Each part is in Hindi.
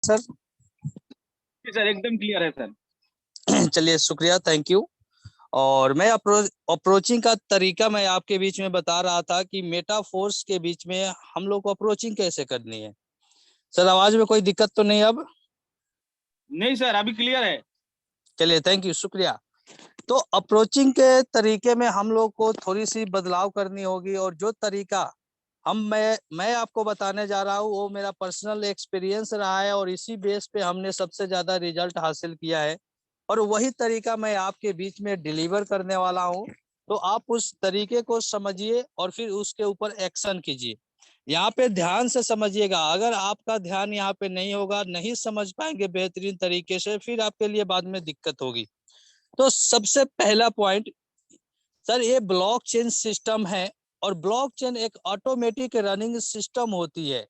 सर? जी सर, एकदम क्लियर है सर। चलिए, शुक्रिया, थैंक यू। और मैं अप्रोचिंग का तरीका मैं आपके बीच में बता रहा था कि मेटाफोर्स के बीच में हम लोग को अप्रोचिंग कैसे करनी है। सर, आवाज में कोई दिक्कत तो नहीं अब? नहीं सर, अभी क्लियर है। चलिए, थैंक यू, शुक्रिया। तो अप्रोचिंग के तरीके में हम लोग को थोड़ी सी बदलाव करनी होगी, और जो तरीका मैं आपको बताने जा रहा हूँ वो मेरा पर्सनल एक्सपीरियंस रहा है, और इसी बेस पे हमने सबसे ज्यादा रिजल्ट हासिल किया है, और वही तरीका मैं आपके बीच में डिलीवर करने वाला हूँ। तो आप उस तरीके को समझिए और फिर उसके ऊपर एक्शन कीजिए। यहाँ पे ध्यान से समझिएगा, अगर आपका ध्यान यहाँ पे नहीं होगा, नहीं समझ पाएंगे बेहतरीन तरीके से, फिर आपके लिए बाद में दिक्कत होगी। तो सबसे पहला पॉइंट, सर, ये ब्लॉकचेन सिस्टम है, और ब्लॉकचेन एक ऑटोमेटिक रनिंग सिस्टम होती है,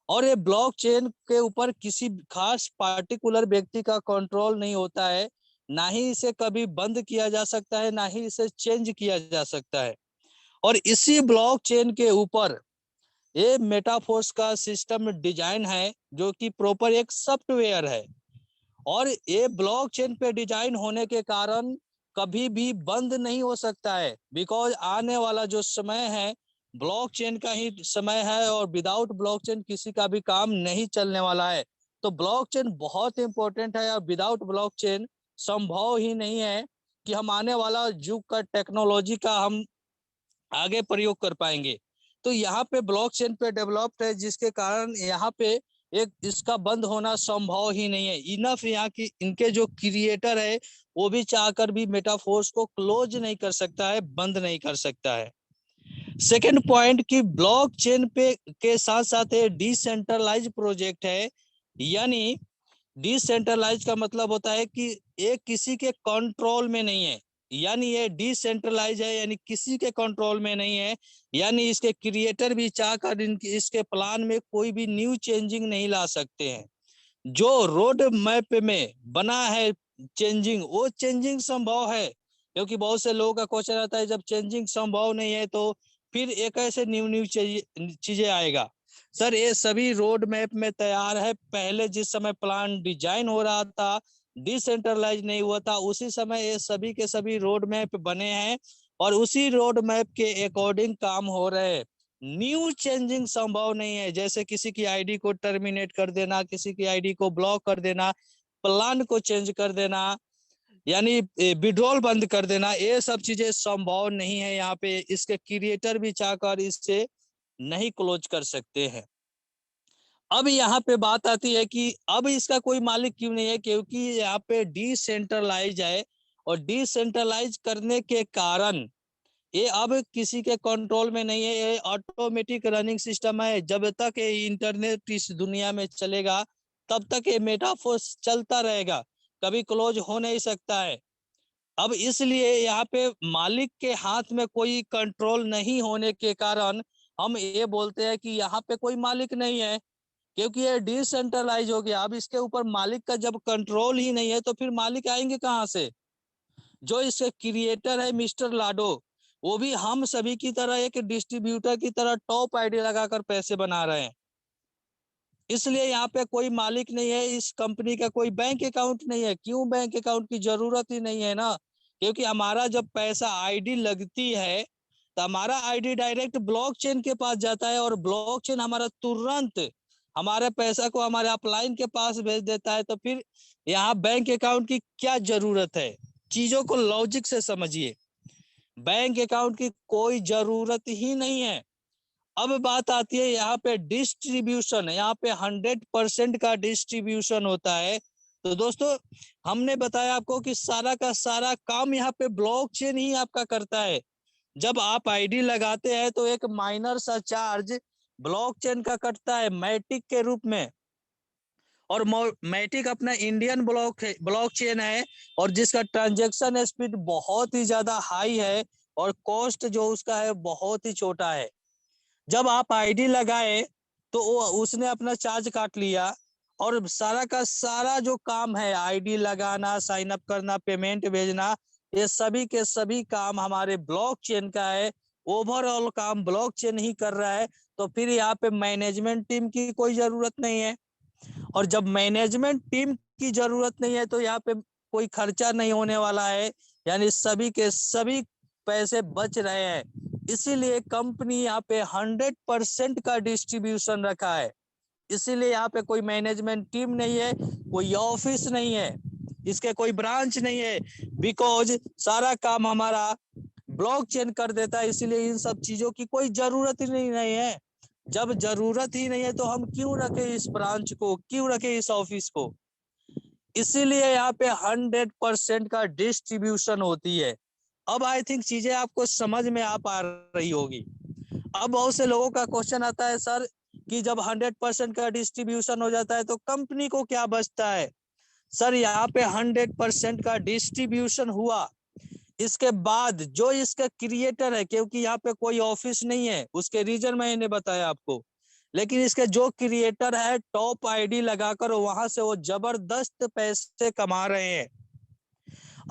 और ये ब्लॉकचेन के ऊपर किसी खास पार्टिकुलर व्यक्ति का कंट्रोल नहीं होता है। ना ही इसे कभी बंद किया जा सकता है, ना ही इसे चेंज किया जा सकता है। और इसी ब्लॉकचेन के ऊपर ये मेटाफोर्स का सिस्टम डिजाइन है, जो कि प्रॉपर एक सॉफ्टवेयर है, और ये ब्लॉकचेन पे डिजाइन होने के कारण कभी भी बंद नहीं हो सकता है, बिकॉज आने वाला जो समय है ब्लॉकचेन का ही समय है, और विदाउट ब्लॉकचेन किसी का भी काम नहीं चलने वाला है। तो ब्लॉकचेन बहुत इंपॉर्टेंट है, और विदाउट ब्लॉकचेन संभव ही नहीं है कि हम आने वाला युग का टेक्नोलॉजी का हम आगे प्रयोग कर पाएंगे। तो यहाँ पे ब्लॉकचेन पे डेवलप्ड है, जिसके कारण यहाँ पे एक इसका बंद होना संभव ही नहीं है। इनफ यहाँ की इनके जो क्रिएटर है वो भी चाहकर भी मेटाफोर्स को क्लोज नहीं कर सकता है, बंद नहीं कर सकता है। सेकेंड पॉइंट कि ब्लॉकचेन पे के साथ साथ ये डिसेंट्रलाइज प्रोजेक्ट है, यानी डिसेंट्रलाइज का मतलब होता है कि ये किसी के कंट्रोल में नहीं है, यानी ये डिसेंट्रलाइज है, यानी किसी के कंट्रोल में नहीं है, यानी इसके क्रिएटर भी चाहकर इसके प्लान में कोई भी न्यू चेंजिंग नहीं ला सकते हैं। जो रोड मैप में बना है चेंजिंग, वो चेंजिंग संभव है, क्योंकि बहुत से लोगों का क्वेश्चन आता है जब चेंजिंग संभव नहीं है तो फिर एक ऐसे न्यू न्यू चीजें आएगा। सर, ये सभी रोड मैप में तैयार है। पहले जिस समय प्लान डिजाइन हो रहा था, डिसेंट्रलाइज नहीं हुआ था, उसी समय ये सभी के सभी रोड मैप बने हैं, और उसी रोड मैप के अकॉर्डिंग काम हो रहे हैं। न्यू चेंजिंग संभव नहीं है, जैसे किसी की आईडी को टर्मिनेट कर देना, किसी की आईडी को ब्लॉक कर देना, प्लान को चेंज कर देना, यानी विड्रॉल बंद कर देना, ये सब चीजें संभव नहीं है। यहाँ पे इसके क्रिएटर भी चाहकर इससे नहीं क्लोज कर सकते हैं। अब यहाँ पे बात आती है कि अब इसका कोई मालिक क्यों नहीं है, क्योंकि यहाँ पे डिसेंट्रलाइज है, और डिसेंट्रलाइज करने के कारण ये अब किसी के कंट्रोल में नहीं है, ये ऑटोमेटिक रनिंग सिस्टम है। जब तक ये इंटरनेट इस दुनिया में चलेगा तब तक ये मेटाफोर्स चलता रहेगा, कभी क्लोज हो नहीं सकता है। अब इसलिए यहाँ पे मालिक के हाथ में कोई कंट्रोल नहीं होने के कारण हम ये बोलते हैं कि यहाँ पे कोई मालिक नहीं है, क्योंकि ये डिसेंट्रलाइज हो गया। अब इसके ऊपर मालिक का जब कंट्रोल ही नहीं है तो फिर मालिक आएंगे कहाँ से? जो इसके क्रिएटर है मिस्टर लाडो, वो भी हम सभी की तरह एक डिस्ट्रीब्यूटर की तरह टॉप आईडी लगाकर पैसे बना रहे हैं। इसलिए यहाँ पे कोई मालिक नहीं है, इस कंपनी का कोई बैंक अकाउंट नहीं है। क्यों बैंक अकाउंट की जरूरत ही नहीं है ना, क्योंकि हमारा जब पैसा आईडी लगती है तो हमारा आईडी डायरेक्ट ब्लॉकचेन के पास जाता है, और ब्लॉकचेन हमारा तुरंत हमारे पैसा को हमारे अपलाइन के पास भेज देता है। तो फिर यहाँ बैंक अकाउंट की क्या जरूरत है? चीजों को लॉजिक से समझिए, बैंक अकाउंट की कोई जरूरत ही नहीं है। अब बात आती है यहाँ पे डिस्ट्रीब्यूशन, यहाँ पे 100% का डिस्ट्रीब्यूशन होता है। तो दोस्तों, हमने बताया आपको कि सारा का सारा काम यहाँ पे ब्लॉकचेन ही आपका करता है। जब आप आईडी लगाते हैं तो एक माइनर सा चार्ज ब्लॉकचेन का कटता है मैटिक के रूप में, और मैटिक अपना इंडियन ब्लॉकचेन है, और जिसका ट्रांजैक्शन स्पीड बहुत ही ज्यादा हाई है, और कॉस्ट जो उसका है बहुत ही छोटा है। जब आप आईडी लगाए तो वो उसने अपना चार्ज काट लिया, और सारा का सारा जो काम है आईडी लगाना, साइन अप करना, पेमेंट भेजना, ये सभी के सभी काम हमारे ब्लॉकचेन का है। ओवरऑल काम ब्लॉकचेन ही कर रहा है। तो फिर यहाँ पे मैनेजमेंट टीम की कोई जरूरत नहीं है। और जब मैनेजमेंट टीम की जरूरत नहीं है तो यहाँ पे कोई खर्चा नहीं होने वाला है, यानी सभी के सभी पैसे बच रहे हैं। इसीलिए कंपनी यहाँ पे 100% का डिस्ट्रीब्यूशन रखा है। इसीलिए यहाँ पे कोई मैनेजमेंट टीम नहीं है, कोई ऑफिस नहीं है, इसके कोई ब्रांच नहीं है, बिकॉज सारा काम हमारा ब्लॉकचेन कर देता है। इसीलिए इन सब चीजों की कोई जरूरत ही नहीं है। जब जरूरत ही नहीं है तो हम क्यों रखे इस ब्रांच को, क्यों रखे इस ऑफिस को। इसीलिए यहाँ पे 100% का डिस्ट्रीब्यूशन होती है। अब आई थिंक चीजें आपको समझ में आ पा रही होगी। अब बहुत से लोगों का क्वेश्चन आता है सर कि जब 100% का डिस्ट्रीब्यूशन हो जाता है तो कंपनी को क्या बचता है। सर यहाँ पे 100% का डिस्ट्रीब्यूशन हुआ, इसके बाद जो इसका क्रिएटर है, क्योंकि यहाँ पे कोई ऑफिस नहीं है, उसके रीजन मैंने बताया आपको, लेकिन इसके जो क्रिएटर है टॉप आईडी लगाकर वहां से वो जबरदस्त पैसे कमा रहे हैं।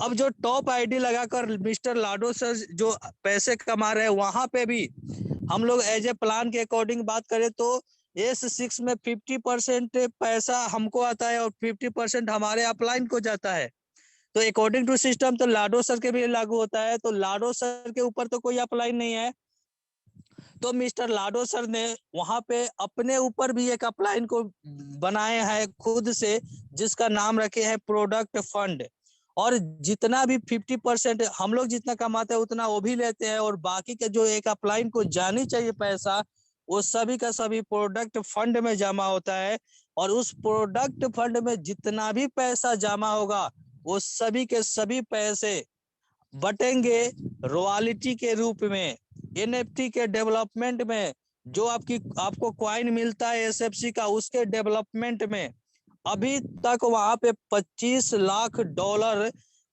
अब जो टॉप आईडी लगाकर मिस्टर लाडो सर जो पैसे कमा रहे हैं, वहां पे भी हम लोग एज ए प्लान के अकॉर्डिंग बात करें तो S6 में 50% पैसा हमको आता है और 50% हमारे अपलाइन को जाता है। तो अकॉर्डिंग टू सिस्टम तो लाडो सर के भी लागू होता है, तो लाडो सर के ऊपर तो कोई अपलाइन नहीं है। तो मिस्टर लाडो सर ने वहां पे अपने ऊपर भी एक अपलाइन को बनाए हैं खुद से, जिसका नाम रखे हैं प्रोडक्ट फंड। और जितना भी 50% हम लोग जितना कमाते हैं उतना वो भी लेते हैं, और बाकी के जो एक अपलाइन को जानी चाहिए पैसा, वो सभी का सभी प्रोडक्ट फंड में जमा होता है। और उस प्रोडक्ट फंड में जितना भी पैसा जमा होगा वो सभी के सभी पैसे बटेंगे रॉयल्टी के रूप में, NFT के डेवलपमेंट में, जो आपको कॉइन मिलता है SFC का उसके डेवलपमेंट में। अभी तक वहां पे $25 लाख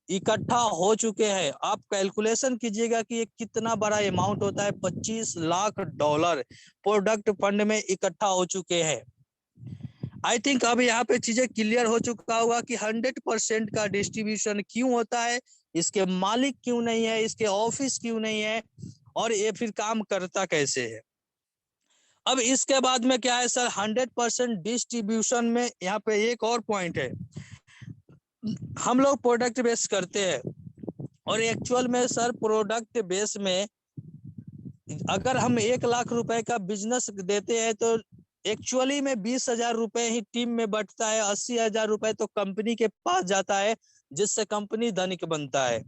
इकट्ठा हो चुके हैं। आप कैलकुलेशन कीजिएगा कि ये कितना बड़ा अमाउंट होता है। $25 लाख प्रोडक्ट फंड में इकट्ठा हो चुके हैं। आई थिंक अब यहाँ पे चीजें क्लियर हो चुका होगा कि 100% का डिस्ट्रीब्यूशन क्यों होता है, इसके मालिक क्यों नहीं है, इसके ऑफिस क्यों नहीं है, और ये फिर काम करता कैसे है। अब इसके बाद में क्या है सर, 100% डिस्ट्रीब्यूशन में यहाँ पे एक और पॉइंट है। हम लोग प्रोडक्ट बेस करते हैं, और एक्चुअल में सर प्रोडक्ट बेस में अगर हम 1 लाख रुपए का बिजनेस देते हैं तो एक्चुअली में 20,000 रुपए ही टीम में बटता है, 80,000 रुपए तो कंपनी के पास जाता है, जिससे कंपनी धनिक बनता है।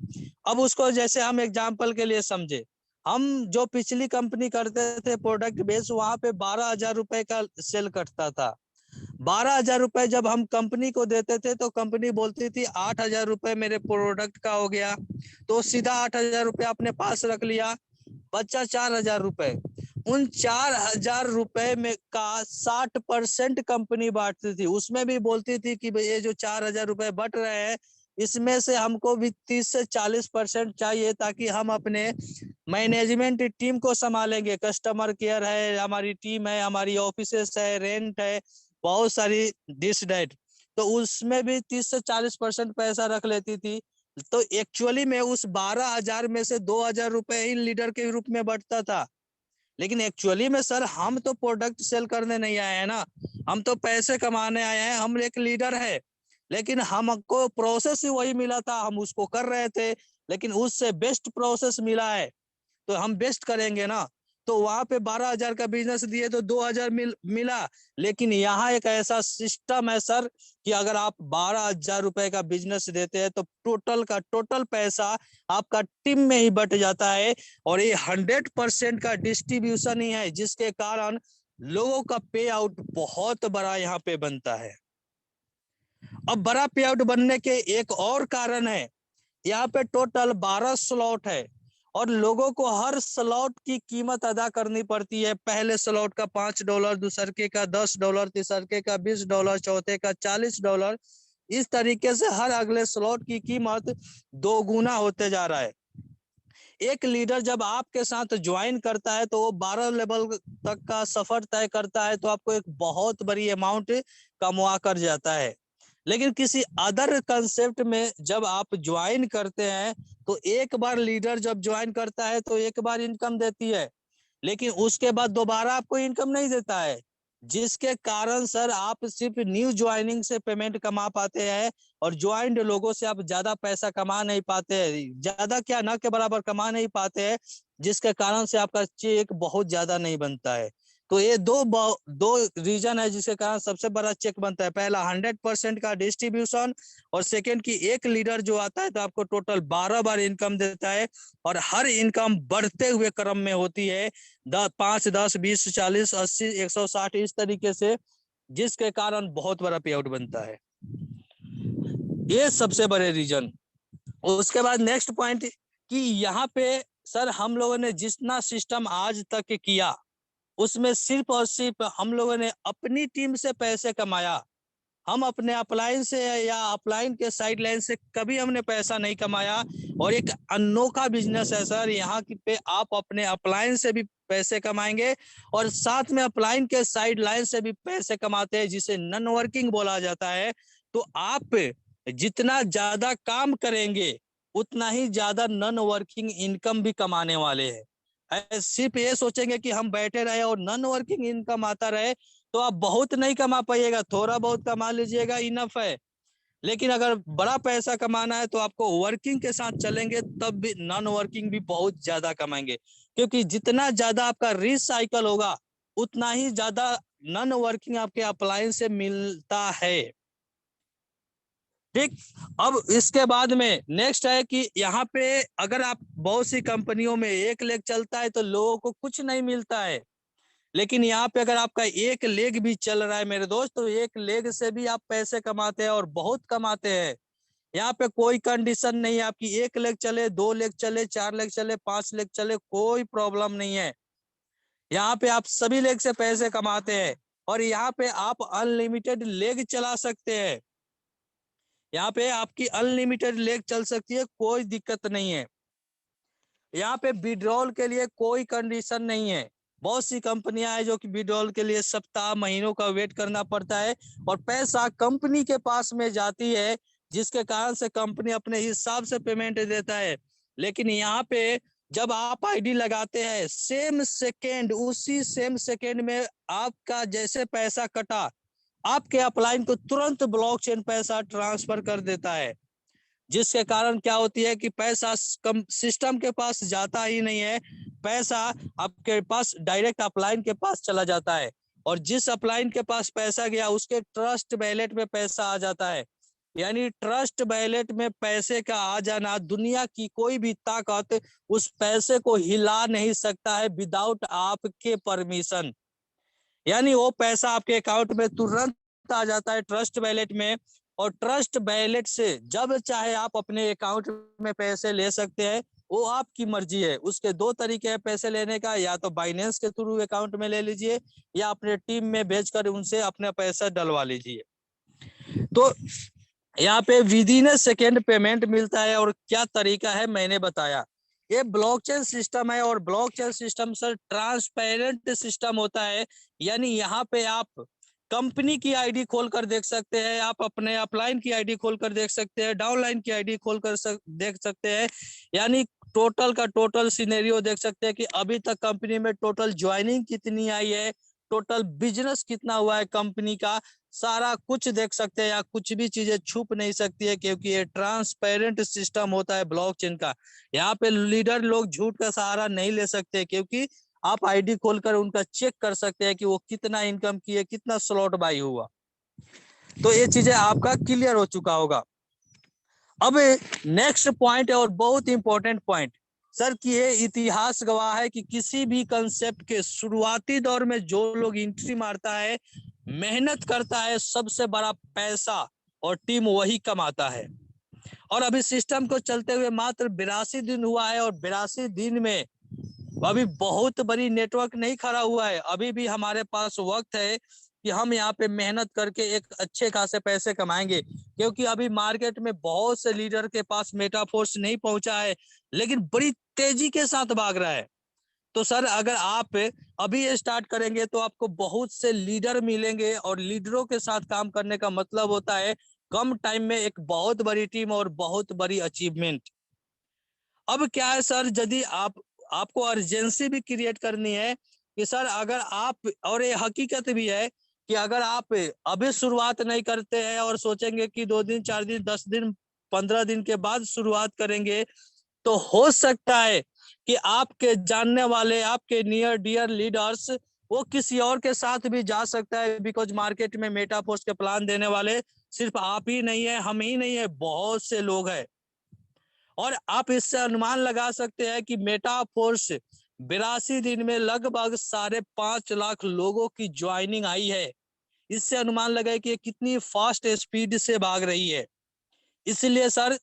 अब उसको जैसे हम एग्जांपल के लिए समझे, हम जो पिछली कंपनी करते थे प्रोडक्ट बेस, वहां पे 12,000 रुपए का सेल कटता था। 12,000 रुपए जब हम कंपनी को देते थे तो कंपनी बोलती थी 8,000 रुपए मेरे प्रोडक्ट का हो गया, तो सीधा 8,000 रुपए अपने पास रख लिया, बच्चा 4,000 रुपए। उन 4,000 रुपए में का 60% कंपनी बांटती थी। उसमें भी बोलती थी कि ये जो 4,000 रुपए बट रहे हैं, इसमें से हमको भी 30 से 40% चाहिए, ताकि हम अपने मैनेजमेंट टीम को संभालेंगे। कस्टमर केयर है, हमारी टीम है, हमारी ऑफिसेस है, रेंट है, बहुत सारी दिस डेट, तो उसमें भी 30 से 40% पैसा रख लेती थी। तो एक्चुअली में उस 12,000 में से 2,000 रुपए ही लीडर के रूप में बटता था। लेकिन एक्चुअली में सर हम तो प्रोडक्ट सेल करने नहीं आए हैं ना, हम तो पैसे कमाने आए हैं। हम एक लीडर है, लेकिन हमको प्रोसेस ही वही मिला था, हम उसको कर रहे थे, लेकिन उससे बेस्ट प्रोसेस मिला है तो हम बेस्ट करेंगे ना। तो वहां पे 12,000 का बिजनेस दिए तो 2,000 मिला। लेकिन यहाँ एक ऐसा सिस्टम है सर कि अगर आप 12,000 रुपए का बिजनेस देते हैं तो टोटल का टोटल पैसा आपका टीम में ही बट जाता है। और ये 100% का डिस्ट्रीब्यूशन ही है, जिसके कारण लोगों का पे आउट बहुत बड़ा यहाँ पे बनता है। अब बड़ा पे आउट बनने के एक और कारण है, यहाँ पे टोटल 12 स्लॉट है, और लोगों को हर स्लॉट की कीमत अदा करनी पड़ती है। पहले स्लॉट का $5, दूसरे का $10, तीसरे का $20, चौथे का $40। इस तरीके से हर अगले स्लॉट की कीमत 2 गुना होते जा रहा है। एक लीडर जब आपके साथ ज्वाइन करता है तो वो 12 लेवल तक का सफर तय करता है, तो आपको एक बहुत बड़ी अमाउंट कमवा कर जाता है। लेकिन किसी अदर कंसेप्ट में जब आप ज्वाइन करते हैं तो एक बार लीडर जब ज्वाइन करता है तो एक बार इनकम देती है, लेकिन उसके बाद दोबारा आपको इनकम नहीं देता है। जिसके कारण सर आप सिर्फ न्यू ज्वाइनिंग से पेमेंट कमा पाते हैं और ज्वाइंट लोगों से आप ज्यादा पैसा कमा नहीं पाते हैं, ज्यादा क्या ना के बराबर कमा नहीं पाते हैं, जिसके कारण से आपका चेक बहुत ज्यादा नहीं बनता है। तो ये दो रीजन है जिसके कारण सबसे बड़ा चेक बनता है। पहला 100% का डिस्ट्रीब्यूशन, और सेकंड की एक लीडर जो आता है तो आपको टोटल 12 बार इनकम देता है, और हर इनकम बढ़ते हुए क्रम में होती है, 5, 10, 20, 40, 80, 160 इस तरीके से, जिसके कारण बहुत बड़ा पे आउट बनता है। ये सबसे बड़े रीजन। उसके बाद नेक्स्ट पॉइंट कि यहाँ पे सर हम लोगों ने जितना सिस्टम आज तक किया उसमें सिर्फ और सिर्फ हम लोगों ने अपनी टीम से पैसे कमाया। हम अपने अपलाइन से या अपलाइन के साइड लाइन से कभी हमने पैसा नहीं कमाया। और एक अनोखा बिजनेस है सर यहाँ पे, आप अपने अपलाइन से भी पैसे कमाएंगे और साथ में अपलाइन के साइड लाइन से भी पैसे कमाते हैं, जिसे नॉन वर्किंग बोला जाता है। तो आप जितना ज्यादा काम करेंगे उतना ही ज्यादा नॉन वर्किंग इनकम भी कमाने वाले हैं। सिर्फ ये सोचेंगे कि हम बैठे रहे और नॉन वर्किंग इनकम आता रहे तो आप बहुत नहीं कमा पाइएगा, थोड़ा बहुत कमा लीजिएगा, इनफ है। लेकिन अगर बड़ा पैसा कमाना है तो आपको वर्किंग के साथ चलेंगे, तब भी नॉन वर्किंग भी बहुत ज्यादा कमाएंगे, क्योंकि जितना ज्यादा आपका रिसाइकल होगा उतना ही ज्यादा नॉन वर्किंग आपके अप्लायंस से मिलता है। ठीक। अब इसके बाद में नेक्स्ट है कि यहाँ पे अगर आप बहुत सी कंपनियों में 1 लेग चलता है तो लोगों को कुछ नहीं मिलता है, लेकिन यहाँ पे अगर आपका 1 लेग भी चल रहा है मेरे दोस्त, तो 1 लेग से भी आप पैसे कमाते हैं और बहुत कमाते हैं। यहाँ पे कोई कंडीशन नहीं है आपकी 1 लेग चले, 2 लेग चले, 4 लेग चले, 5 लेग चले, कोई प्रॉब्लम नहीं है। यहाँ पे आप सभी लेग से पैसे कमाते हैं और यहाँ पे आप अनलिमिटेड लेग चला सकते हैं। यहाँ पे आपकी अनलिमिटेड लेग चल सकती है, कोई दिक्कत नहीं है। यहाँ पे विड्रॉल के लिए कोई कंडीशन नहीं है। बहुत सी कंपनियां हैं जो कि विड्रॉल के लिए सप्ताह महीनों का वेट करना पड़ता है और पैसा कंपनी के पास में जाती है, जिसके कारण से कंपनी अपने हिसाब से पेमेंट देता है। लेकिन यहाँ पे जब आप आईडी लगाते हैं उसी सेम सेकेंड में आपका जैसे पैसा कटा, आपके अपलाइन को तुरंत ब्लॉकचेन पैसा ट्रांसफर कर देता है, जिसके कारण क्या होती है कि पैसा सिस्टम के पास जाता ही नहीं है, पैसा आपके पास डायरेक्ट अपलाइन के पास चला जाता है। और जिस अपलाइन के पास पैसा गया उसके ट्रस्ट वैलेट में पैसा आ जाता है। यानी ट्रस्ट वैलेट में पैसे का आ जाना, दुनिया की कोई भी ताकत उस पैसे को हिला नहीं सकता है विदाउट आपके परमिशन। यानी वो पैसा आपके अकाउंट में तुरंत आ जाता है ट्रस्ट वैलेट में, और ट्रस्ट वैलेट से जब चाहे आप अपने अकाउंट में पैसे ले सकते हैं। वो आपकी मर्जी है। उसके 2 तरीके हैं पैसे लेने का, या तो बाइनेंस के थ्रू अकाउंट में ले लीजिए या अपने टीम में भेजकर उनसे अपना पैसा डलवा लीजिए। तो यहाँ पे with in A second payment मिलता है। और क्या तरीका है मैंने बताया। ये ब्लॉकचेन सिस्टम है और blockchain system sir transparent system होता है। यानी यहाँ पे आप कंपनी की आईडी खोलकर देख सकते हैं, आप अपने अपलाइन की आईडी खोलकर देख सकते हैं, डाउनलाइन की आईडी खोलकर देख सकते हैं। यानी टोटल का टोटल सिनेरियो देख सकते हैं कि अभी तक कंपनी में टोटल ज्वाइनिंग कितनी आई है, टोटल बिजनेस कितना हुआ है कंपनी का, सारा कुछ देख सकते हैं। या कुछ भी चीजें छुप नहीं सकती है, क्योंकि ये ट्रांसपेरेंट सिस्टम होता है ब्लॉकचेन का। यहाँ पे लीडर लोग झूठ का सहारा नहीं ले सकते, क्योंकि आप आईडी खोलकर उनका चेक कर सकते हैं कि वो कितना इनकम किए, कितना स्लॉट बाई हुआ। तो ये चीजें आपका क्लियर हो चुका होगा। अब नेक्स्ट पॉइंट और बहुत इंपॉर्टेंट पॉइंट सर कि ये इतिहास गवाह है कि किसी भी कंसेप्ट के शुरुआती दौर में जो लोग एंट्री मारता है, मेहनत करता है, सबसे बड़ा पैसा और टीम वही कमाता है। और अभी सिस्टम को चलते हुए मात्र 82 दिन हुआ है और 82 दिन में अभी बहुत बड़ी नेटवर्क नहीं खड़ा हुआ है। अभी भी हमारे पास वक्त है कि हम यहाँ पे मेहनत करके एक अच्छे खासे पैसे कमाएंगे, क्योंकि अभी मार्केट में बहुत से लीडर के पास मेटाफोर्स नहीं पहुंचा है, लेकिन बड़ी तेजी के साथ भाग रहा है। तो सर अगर आप अभी स्टार्ट करेंगे तो आपको बहुत से लीडर मिलेंगे, और लीडरों के साथ काम करने का मतलब होता है कम टाइम में एक बहुत बड़ी टीम और बहुत बड़ी अचीवमेंट। अब क्या है सर, यदि आपको अर्जेंसी भी क्रिएट करनी है कि सर अगर आप, और ये हकीकत भी है कि अगर आप अभी शुरुआत नहीं करते हैं और सोचेंगे कि 2 दिन 4 दिन 10 दिन 15 दिन के बाद शुरुआत करेंगे, तो हो सकता है कि आपके जानने वाले, आपके नियर डियर लीडर्स, वो किसी और के साथ भी जा सकता है। बिकॉज मार्केट में मेटाफोर्स के प्लान देने वाले सिर्फ आप ही नहीं है, हम ही नहीं है, बहुत से लोग हैं। और आप इससे अनुमान लगा सकते हैं कि मेटाफोर्स 82 दिन में लगभग 5.5 लाख लोगों की ज्वाइनिंग आई है। इससे अनुमान लगाए कि ये कितनी फास्ट स्पीड से भाग रही है। इसलिए सर,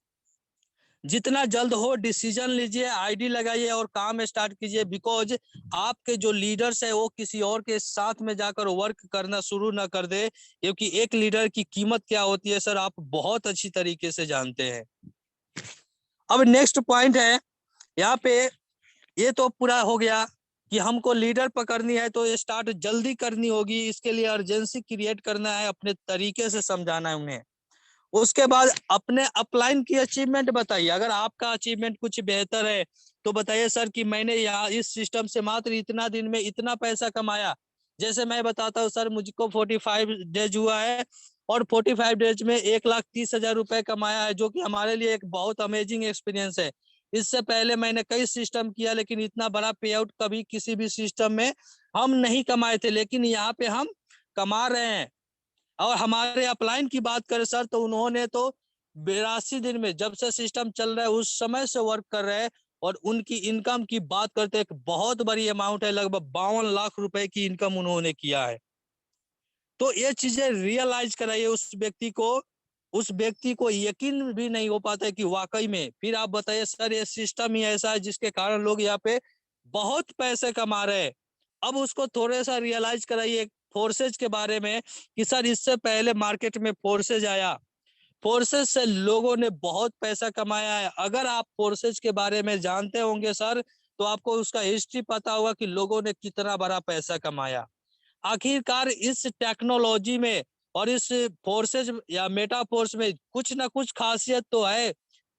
जितना जल्द हो डिसीजन लीजिए, आईडी लगाइए और काम स्टार्ट कीजिए। बिकॉज आपके जो लीडर्स है वो किसी और के साथ में जाकर वर्क करना शुरू ना कर दे, क्योंकि एक लीडर की कीमत क्या होती है सर, आप बहुत अच्छी तरीके से जानते हैं। अब नेक्स्ट पॉइंट है यहाँ पे, ये तो पूरा हो गया कि हमको लीडर पकड़नी है तो स्टार्ट जल्दी करनी होगी, इसके लिए अर्जेंसी क्रिएट करना है, अपने तरीके से समझाना है उन्हें। उसके बाद अपने अपलाइन की अचीवमेंट बताइए। अगर आपका अचीवमेंट कुछ बेहतर है तो बताइए सर कि मैंने यहाँ इस सिस्टम से मात्र इतना दिन में इतना पैसा कमाया। जैसे मैं बताता हूँ सर, मुझको 45 डेज हुआ है और 45 डेज में 1,30,000 रुपए कमाया है, जो कि हमारे लिए एक बहुत अमेजिंग एक्सपीरियंस है। इससे पहले मैंने कई सिस्टम किया, लेकिन इतना बड़ा पे आउट कभी किसी भी सिस्टम में हम नहीं कमाए थे, लेकिन यहाँ पे हम कमा रहे हैं। और हमारे अपलाइन की बात करें सर, तो उन्होंने तो 82 दिन में, जब से सिस्टम चल रहा है उस समय से वर्क कर रहे हैं, और उनकी इनकम की बात करते हैं, एक बहुत बड़ी अमाउंट है, लगभग 52 लाख रुपए की इनकम उन्होंने किया है। तो ये चीजें रियलाइज कराइए उस व्यक्ति को। उस व्यक्ति को यकीन भी नहीं हो पाता है कि वाकई में, फिर आप बताइए सर ये सिस्टम ही ऐसा है जिसके कारण लोग यहाँ पे बहुत पैसे कमा रहे हैं। अब उसको थोड़ा सा रियलाइज कराइए फोर्सेज के बारे में कि सर इससे पहले मार्केट में फोर्सेज आया, फोर्सेज से लोगों ने बहुत पैसा कमाया है। अगर आप फोर्सेज के बारे में जानते होंगे सर, तो आपको उसका हिस्ट्री पता होगा कि लोगों ने कितना बड़ा पैसा कमाया। आखिरकार इस टेक्नोलॉजी में और इस फोर्सेज या मेटा फोर्स में कुछ ना कुछ खासियत तो है,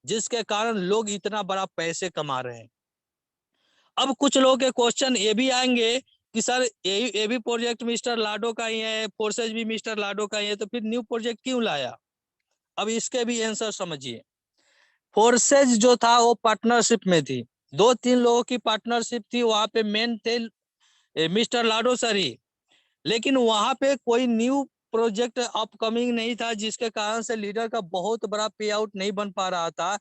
जिसके कारण लोग इतना बड़ा पैसे कमा रहे हैं। अब कुछ लोगों के क्वेश्चन ये भी आएंगे कि सर ये भी प्रोजेक्ट मिस्टर लाडो का ही है, फोर्सेज भी मिस्टर लाडो का ही है, तो फिर न्यू प्रोजेक्ट क्यों लाया? अब इसके भी आंसर समझिए। फोर्सेज जो था वो पार्टनरशिप में थी, 2-3 लोगों की पार्टनरशिप थी, वहां पे मेन थे मिस्टर लाडो सर ही। लेकिन वहां पे कोई न्यू प्रोजेक्ट अपकमिंग नहीं था, जिसके कारण से लीडर का बहुत बड़ा पे आउट नहीं बन पा रहा था।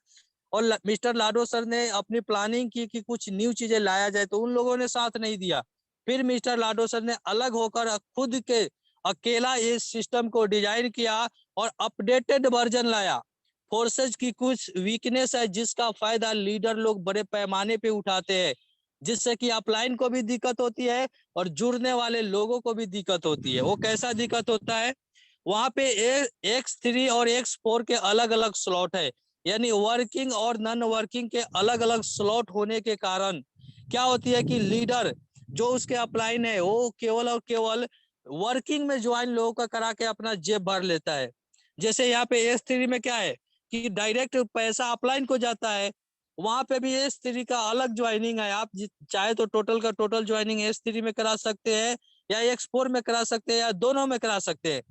और मिस्टर लाडो सर ने अपनी प्लानिंग की कि कुछ न्यू चीजें लाया जाए, तो उन लोगों ने साथ नहीं दिया। फिर मिस्टर लाडो सर ने अलग होकर खुद के अकेला इस सिस्टम को डिजाइन किया और अपडेटेड वर्जन लाया। फोर्सेज की कुछ वीकनेस है जिसका फायदा लीडर लोग बड़े पैमाने पे उठाते हैं, जिससे कि अपलाइन को भी दिक्कत होती है और जुड़ने वाले लोगों को भी दिक्कत होती है। वो कैसा दिक्कत होता है? वहां पे X3 और X4 के अलग अलग स्लॉट है, यानी वर्किंग और नॉन वर्किंग के अलग अलग स्लॉट होने के कारण क्या होती है कि लीडर जो उसके अपलाइन है वो केवल और केवल वर्किंग में ज्वाइन लोगों का करा के अपना जेब भर लेता है। जैसे यहाँ पे S3 में क्या है कि डायरेक्ट पैसा अपलाइन को जाता है, वहां पे भी S3 का अलग ज्वाइनिंग है। आप चाहे तो टोटल का टोटल ज्वाइनिंग S3 में करा सकते हैं या X4 में करा सकते हैं या दोनों में करा सकते हैं।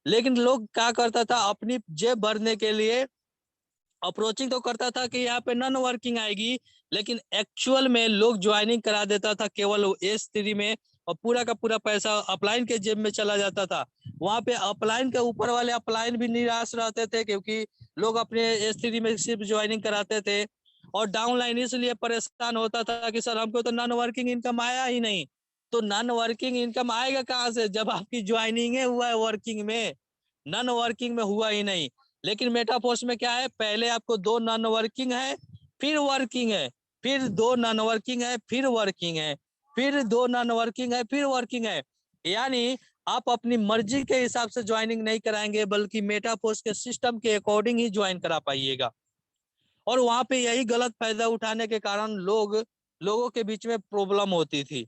लेकिन लोग क्या करता था, अपनी जेब भरने के लिए अप्रोचिंग तो करता था कि यहाँ पे नॉन वर्किंग आएगी, लेकिन एक्चुअल में लोग ज्वाइनिंग करा देता था केवल S3 में, और पूरा का पूरा पैसा अपलाइन के जेब में चला जाता था। वहां पे अपलाइन के ऊपर वाले अपलाइन भी निराश रहते थे, क्योंकि लोग अपने S3 में सिर्फ ज्वाइनिंग कराते थे। और डाउनलाइन इसलिए परेशान होता था कि सर हमको तो नॉन वर्किंग इनकम आया ही नहीं। तो नॉन वर्किंग इनकम आएगा कहाँ से जब आपकी ज्वाइनिंग हुआ है वर्किंग में, नॉन वर्किंग में हुआ ही नहीं। लेकिन मेटाफोर्स में क्या है, पहले आपको 2 नॉन वर्किंग है, फिर वर्किंग है, फिर 2 नॉन वर्किंग है, फिर वर्किंग है, फिर 2 नॉन वर्किंग है, फिर वर्किंग है। यानी आप अपनी मर्जी के हिसाब से ज्वाइनिंग नहीं कराएंगे, बल्कि मेटाफोर्स के सिस्टम के अकॉर्डिंग ही ज्वाइन करा पाइएगा। और वहां पे यही गलत फायदा उठाने के कारण लोगों के बीच में प्रॉब्लम होती थी।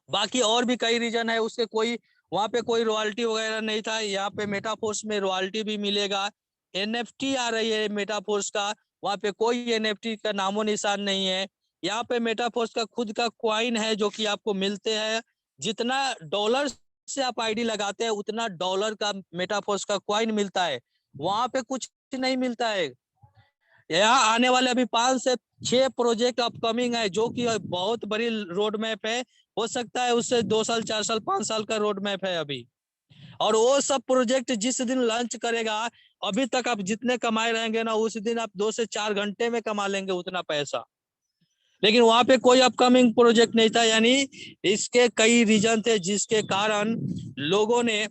बाकी और भी कई रीजन है उसके, कोई वहां पे कोई रॉयल्टी वगैरह नहीं था। यहाँ पे मेटाफोर्स में रॉयल्टी भी मिलेगा। NFT आ रही है मेटाफोर्स का, वहां पे कोई NFT का नामो निशान नहीं है। यहाँ पे मेटाफोर्स का खुद का कॉइन है जो कि आपको मिलते हैं। जितना डॉलर से आप आईडी लगाते हैं उतना डॉलर का मेटाफोर्स का कॉइन मिलता है। वहां पे कुछ नहीं मिलता है। यहाँ आने वाले अभी 5 से 6 प्रोजेक्ट अपकमिंग है जो कि बहुत बड़ी रोड मैप है। हो सकता है उससे 2 साल 4 साल 5 साल का रोड मैप है अभी। और वो सब प्रोजेक्ट जिस दिन लॉन्च करेगा, अभी तक आप जितने कमाए रहेंगे ना, उस दिन आप 2 से 4 घंटे में कमा लेंगे उतना पैसा। लेकिन वहां पे कोई अपकमिंग प्रोजेक्ट नहीं था। यानी इसके कई रीजन थे जिसके कारण लोगों ने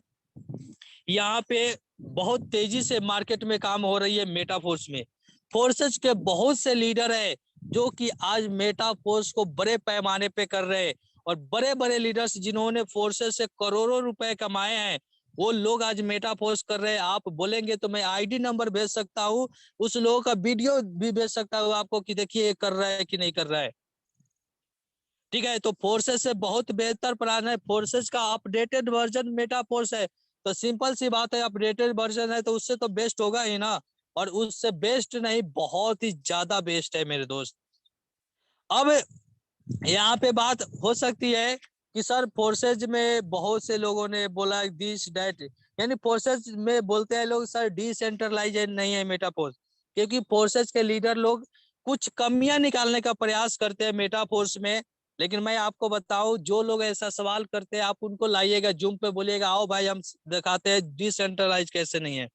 यहाँ पे बहुत तेजी से मार्केट में काम हो रही है मेटाफोर्स में। फोर्सेज के बहुत से लीडर है जो कि आज मेटाफोर्स को बड़े पैमाने पे कर रहे हैं। और बड़े बड़े लीडर्स जिन्होंने फोर्सेज से करोड़ों रुपए कमाए हैं, वो लोग आज मेटाफोर्स कर रहे हैं। आप बोलेंगे तो मैं आईडी नंबर भेज सकता हूँ, उस लोगों का वीडियो भी भेज सकता हूँ आपको कि देखिए ये कर रहा है कि नहीं कर रहा है। ठीक है, तो फोर्सेज से बहुत बेहतर प्लान है। फोर्सेज का अपडेटेड वर्जन मेटाफोर्स है। तो सिंपल सी बात है, अपडेटेड वर्जन है तो उससे तो बेस्ट होगा ही ना। और उससे बेस्ट नहीं, बहुत ही ज्यादा बेस्ट है मेरे दोस्त। अब यहाँ पे बात हो सकती है कि सर फोर्सेज में बहुत से लोगों ने बोला दिस डैट, यानी फोर्सेज में बोलते हैं लोग सर डिसेंट्रलाइज नहीं है मेटाफोर्स। क्योंकि फोर्सेज के लीडर लोग कुछ कमियां निकालने का प्रयास करते हैं मेटाफोर्स में। लेकिन मैं आपको बताऊं, जो लोग ऐसा सवाल करते हैं आप उनको लाइएगा जूम पे, बोलिएगा आओ भाई हम दिखाते हैं डिसेंट्रलाइज कैसे नहीं है।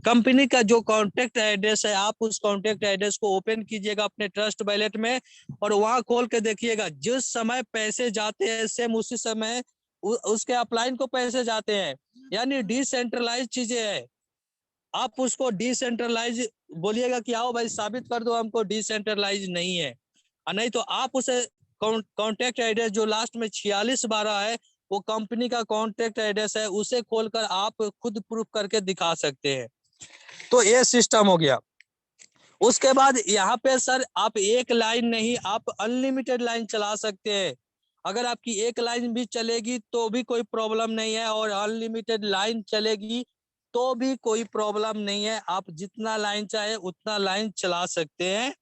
कंपनी का जो कॉन्टेक्ट एड्रेस है, आप उस कॉन्टेक्ट एड्रेस को ओपन कीजिएगा अपने ट्रस्ट वैलेट में, और वहां खोल के देखिएगा जिस समय पैसे जाते हैं सेम उसी समय उसके अपलाइन को पैसे जाते हैं। यानी डिसेंट्रलाइज चीजें है। आप उसको डिसेंट्रलाइज बोलिएगा कि आओ भाई साबित कर दो हमको डिसेंट्रलाइज नहीं है। और नहीं तो आप उसे कॉन्टेक्ट एड्रेस जो लास्ट में 4612 है, वो कंपनी का कॉन्टेक्ट एड्रेस है, उसे खोलकर आप खुद प्रूफ करके दिखा सकते हैं। तो ये सिस्टम हो गया। उसके बाद यहाँ पे सर आप एक लाइन नहीं, आप अनलिमिटेड लाइन चला सकते हैं। अगर आपकी एक लाइन भी चलेगी तो भी कोई प्रॉब्लम नहीं है, और अनलिमिटेड लाइन चलेगी तो भी कोई प्रॉब्लम नहीं है। आप जितना लाइन चाहे उतना लाइन चला सकते हैं,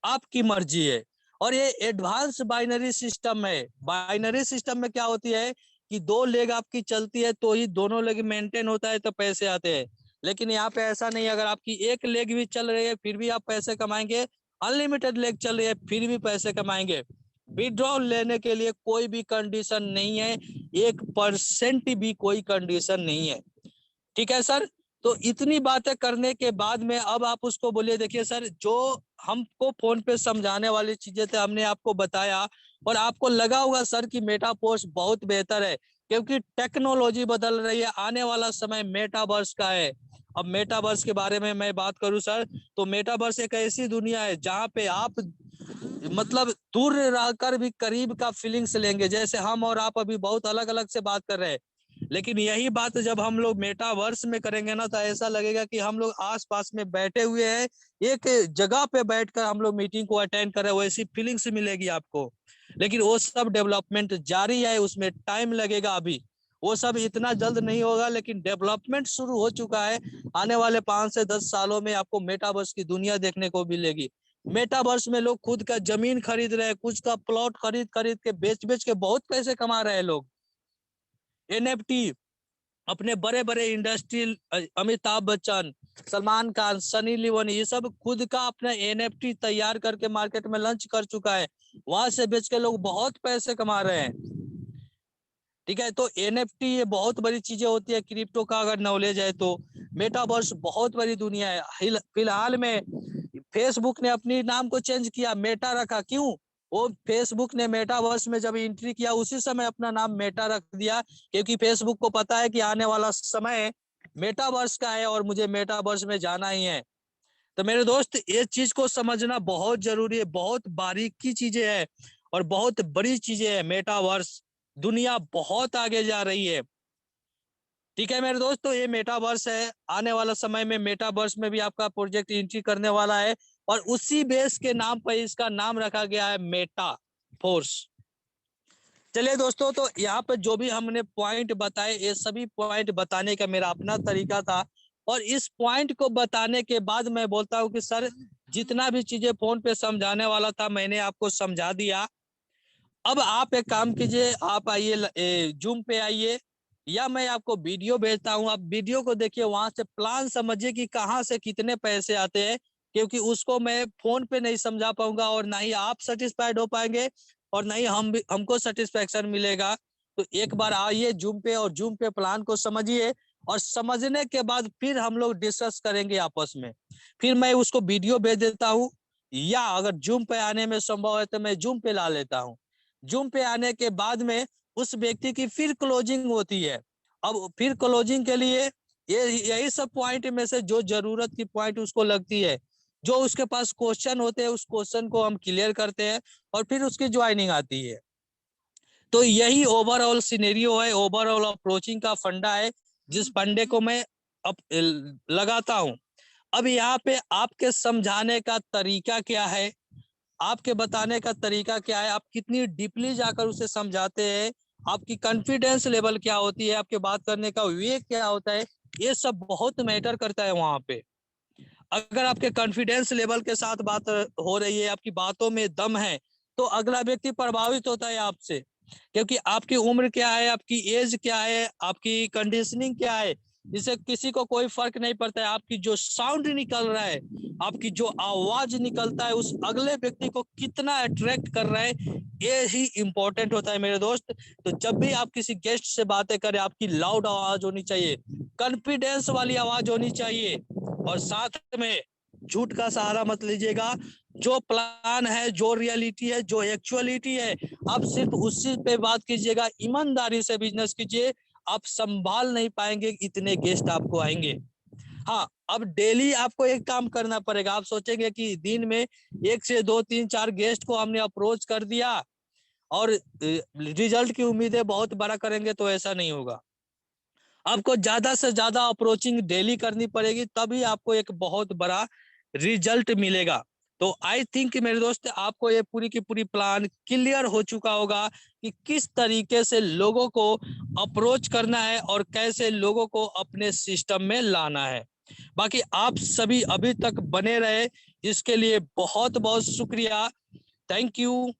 आपकी मर्जी है। और ये एडवांस बाइनरी सिस्टम है। बाइनरी सिस्टम में क्या होती है कि 2 लेग आपकी चलती है तो ही दोनों लेग मेंटेन होता है तो पैसे आते हैं। लेकिन यहाँ पे ऐसा नहीं, अगर आपकी एक लेग भी चल रही है फिर भी आप पैसे कमाएंगे, अनलिमिटेड लेग चल रही है फिर भी पैसे कमाएंगे। विड्रॉल लेने के लिए कोई भी कंडीशन नहीं है, 1% भी कोई कंडीशन नहीं है। ठीक है सर। तो इतनी बातें करने के बाद में अब आप उसको बोलिए देखिए सर, जो हमको फोन पे समझाने वाली चीजें थे हमने आपको बताया, और आपको लगा होगा सर कि मेटावर्स बहुत बेहतर है क्योंकि टेक्नोलॉजी बदल रही है। आने वाला समय मेटावर्स का है। अब मेटावर्स के बारे में मैं बात करूं सर, तो मेटावर्स एक ऐसी दुनिया है जहां पे आप मतलब दूर रहकर भी करीब का फीलिंग्स लेंगे। जैसे हम और आप अभी बहुत अलग अलग से बात कर रहे हैं, लेकिन यही बात जब हम लोग मेटावर्स में करेंगे ना तो ऐसा लगेगा कि हम लोग आस पास में बैठे हुए हैं, एक जगह पे बैठकर हम लोग मीटिंग को अटेंड कर रहे हैं, वैसी फीलिंग्स मिलेगी आपको। लेकिन वो सब डेवलपमेंट जारी है, उसमें टाइम लगेगा। अभी वो सब इतना जल्द नहीं होगा, लेकिन डेवलपमेंट शुरू हो चुका है। आने वाले 5 से 10 सालों में आपको मेटावर्स की दुनिया देखने को मिलेगी। मेटावर्स में लोग खुद का जमीन खरीद रहे हैं, कुछ का प्लॉट खरीद खरीद के बेच बेच के बहुत पैसे कमा रहे हैं लोग। एनएफटी, अपने बड़े बड़े इंडस्ट्री, अमिताभ बच्चन, सलमान खान, सनी लियोनी, ये सब खुद का अपना एनएफटी तैयार करके मार्केट में लॉन्च कर चुका है। वहां से बेच के लोग बहुत पैसे कमा रहे हैं। ठीक है, तो एनएफटी ये बहुत बड़ी चीजें होती है। क्रिप्टो का अगर नॉलेज है तो मेटावर्स बहुत बड़ी दुनिया है। फिलहाल में फेसबुक ने अपनी नाम को चेंज किया, मेटा रखा। क्यों? वो फेसबुक ने मेटावर्स में जब एंट्री किया उसी समय अपना नाम मेटा रख दिया, क्योंकि फेसबुक को पता है कि आने वाला समय मेटावर्स का है और मुझे मेटावर्स में जाना ही है। तो मेरे दोस्त ये चीज को समझना बहुत जरूरी है, बहुत बारीकी चीजें है और बहुत बड़ी चीजें है। मेटावर्स दुनिया बहुत आगे जा रही है। ठीक है मेरे दोस्त, तो ये मेटावर्स है। आने वाला समय में मेटावर्स में भी आपका प्रोजेक्ट एंट्री करने वाला है, और उसी बेस के नाम पर इसका नाम रखा गया है मेटा फोर्स। चलिए दोस्तों, तो यहाँ पे जो भी हमने पॉइंट बताए, ये सभी पॉइंट बताने का मेरा अपना तरीका था। और इस पॉइंट को बताने के बाद मैं बोलता हूँ कि सर जितना भी चीजें फोन पे समझाने वाला था मैंने आपको समझा दिया। अब आप एक काम कीजिए, आप आइए जूम पे आइए, या मैं आपको वीडियो भेजता हूँ, आप वीडियो को देखिए, वहां से प्लान समझिए कि कहाँ से कितने पैसे आते हैं, क्योंकि उसको मैं फोन पे नहीं समझा पाऊंगा और ना ही आप सेटिस्फाइड हो पाएंगे और ना ही हमको सेटिस्फेक्शन मिलेगा। तो एक बार आइए जूम पे और जूम पे प्लान को समझिए, और समझने के बाद फिर हम लोग डिस्कस करेंगे आपस में। फिर मैं उसको वीडियो भेज देता हूँ, या अगर जूम पे आने में संभव है तो मैं जूम पे ला लेता हूँ। जूम पे आने के बाद में उस व्यक्ति की फिर क्लोजिंग होती है। अब फिर क्लोजिंग के लिए यही सब पॉइंट में से जो जरूरत की पॉइंट उसको लगती है, जो उसके पास क्वेश्चन होते हैं, उस क्वेश्चन को हम क्लियर करते हैं और फिर उसकी ज्वाइनिंग आती है। तो यही ओवरऑल सिनेरियो है, ओवरऑल अप्रोचिंग का फंडा है, जिस फंडे को मैं अब लगाता हूं। अब यहाँ पे आपके समझाने का तरीका क्या है, आपके बताने का तरीका क्या है, आप कितनी डीपली जाकर उसे समझाते हैं, आपकी कॉन्फिडेंस लेवल क्या होती है, आपके बात करने का वे क्या होता है, ये सब बहुत मैटर करता है वहां पे। अगर आपके कॉन्फिडेंस लेवल के साथ बात हो रही है, आपकी बातों में दम है, तो अगला व्यक्ति प्रभावित होता है आपसे, क्योंकि आपकी उम्र क्या है, आपकी एज क्या है, आपकी कंडीशनिंग क्या है, जिससे किसी को कोई फर्क नहीं पड़ता है। आपकी जो साउंड निकल रहा है, आपकी जो आवाज निकलता है, उस अगले व्यक्ति को कितना अट्रैक्ट कर रहा है, ये ही इंपॉर्टेंट होता है मेरे दोस्त। तो जब भी आप किसी गेस्ट से बातें करें, आपकी लाउड आवाज होनी चाहिए, कॉन्फिडेंस वाली आवाज होनी चाहिए, और साथ में झूठ का सहारा मत लीजिएगा। जो प्लान है, जो रियलिटी है, जो एक्चुअलिटी है, आप सिर्फ उसी पे बात कीजिएगा, ईमानदारी से बिजनेस कीजिए। आप संभाल नहीं पाएंगे, इतने गेस्ट आपको आएंगे। हाँ, अब डेली आपको एक काम करना पड़ेगा। आप सोचेंगे कि दिन में 1 से 2 3 4 गेस्ट को हमने अप्रोच कर दिया और रिजल्ट की उम्मीदें बहुत बड़ा करेंगे, तो ऐसा नहीं होगा। आपको ज्यादा से ज्यादा अप्रोचिंग डेली करनी पड़ेगी, तभी आपको एक बहुत बड़ा रिजल्ट मिलेगा। तो आई थिंक मेरे दोस्त, आपको ये पूरी की पूरी प्लान क्लियर हो चुका होगा कि किस तरीके से लोगों को अप्रोच करना है और कैसे लोगों को अपने सिस्टम में लाना है। बाकी आप सभी अभी तक बने रहे, इसके लिए बहुत बहुत शुक्रिया। Thank you.